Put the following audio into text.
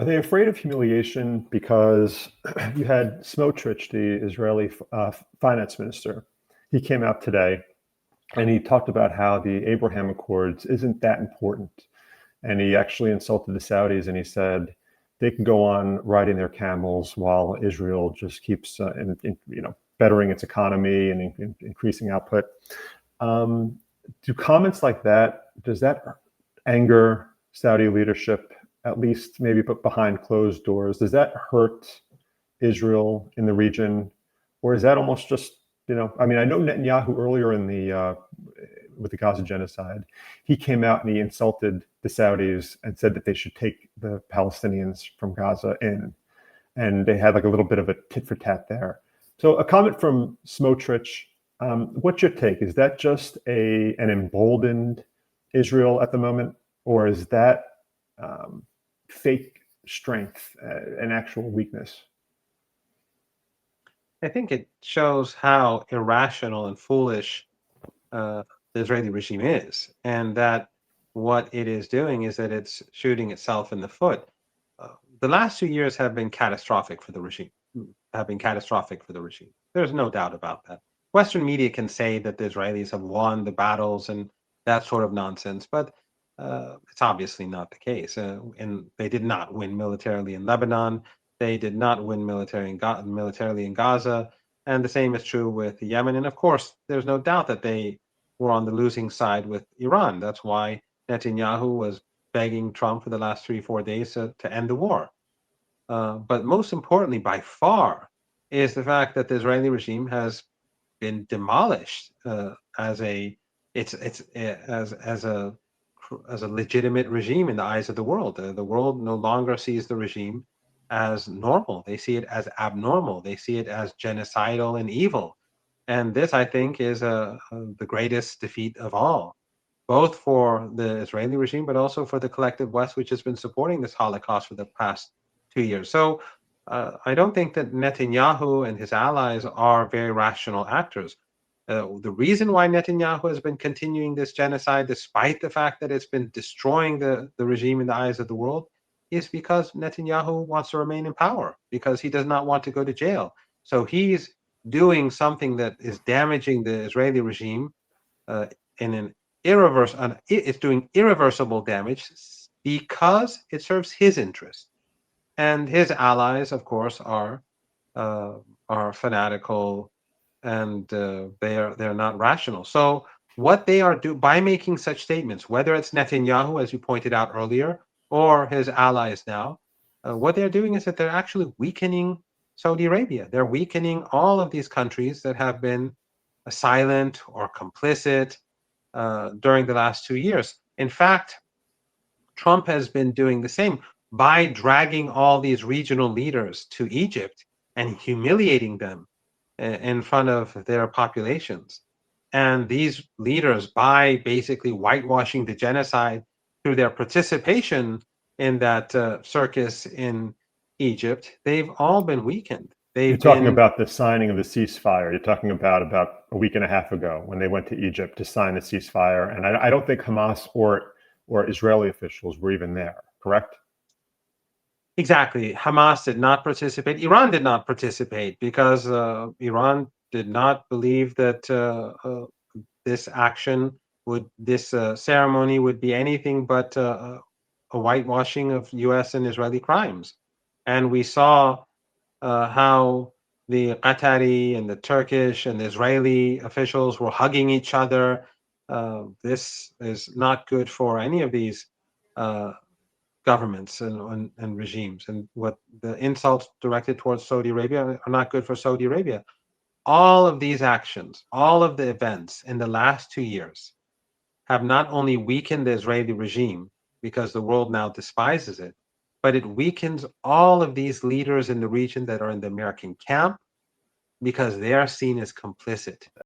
Are they afraid of humiliation because you had Smotrich, the Israeli finance minister? He came out today and he talked about how the Abraham Accords isn't that important. And he actually insulted the Saudis and he said they can go on riding their camels while Israel just keeps bettering its economy and increasing output. Um, do comments like that, does that anger Saudi leadership, at least maybe put behind closed doors? Does that hurt Israel in the region? Or is that almost just, I mean, I know Netanyahu earlier in with the Gaza genocide, he came out and he insulted the Saudis and said that they should take the Palestinians from Gaza in. And they had like a little bit of a tit for tat there. So a comment from Smotrich. What's your take? Is that just an emboldened Israel at the moment, or is that fake strength, an actual weakness? I think it shows how irrational and foolish the Israeli regime is, and that what it is doing is that it's shooting itself in the foot. The last 2 years have been catastrophic for the regime. Have been catastrophic for the regime. There's no doubt about that. Western media can say that the Israelis have won the battles and that sort of nonsense, but it's obviously not the case. And they did not win militarily in Lebanon. They did not win militarily in Gaza. And the same is true with Yemen. And of course, there's no doubt that they were on the losing side with Iran. That's why Netanyahu was begging Trump for the last 3, 4 days to end the war. But most importantly, by far, is the fact that the Israeli regime has been demolished as a it's as a legitimate regime in the eyes of the world. The world no longer sees the regime as normal. They see it as abnormal. They see it as genocidal and evil. And this, I think, is the greatest defeat of all, both for the Israeli regime, but also for the collective West, which has been supporting this Holocaust for the past 2 years. So I don't think that Netanyahu and his allies are very rational actors. The reason why Netanyahu has been continuing this genocide, despite the fact that it's been destroying the regime in the eyes of the world, is because Netanyahu wants to remain in power, because he does not want to go to jail. So he's doing something that is damaging the Israeli regime in an it's doing irreversible damage because it serves his interest. And his allies, of course, uh, are fanatical and they're not rational. So what they are do by making such statements, whether it's Netanyahu, as you pointed out earlier, or his allies now, what they're doing is that they're actually weakening Saudi Arabia. They're weakening all of these countries that have been silent or complicit during the last 2 years. In fact, Trump has been doing the same by dragging all these regional leaders to Egypt and humiliating them in front of their populations. And these leaders, by basically whitewashing the genocide through their participation in that circus in Egypt, they've all been weakened. You're They've talking been about the signing of the ceasefire. You're talking about a week and a half ago when they went to Egypt to sign the ceasefire, and I don't think Hamas or Israeli officials were even there. Correct? exactly. Hamas did not participate. Iran did not participate because Iran did not believe that this action this ceremony would be anything but a whitewashing of U.S. and Israeli crimes. And we saw how the Qatari and the Turkish and the Israeli officials were hugging each other. This is not good for any of these uh, governments and regimes. And what the insults directed towards Saudi Arabia are not good for Saudi Arabia. All of these actions, all of the events in the last 2 years have not only weakened the Israeli regime because the world now despises it, but it weakens all of these leaders in the region that are in the American camp because they are seen as complicit.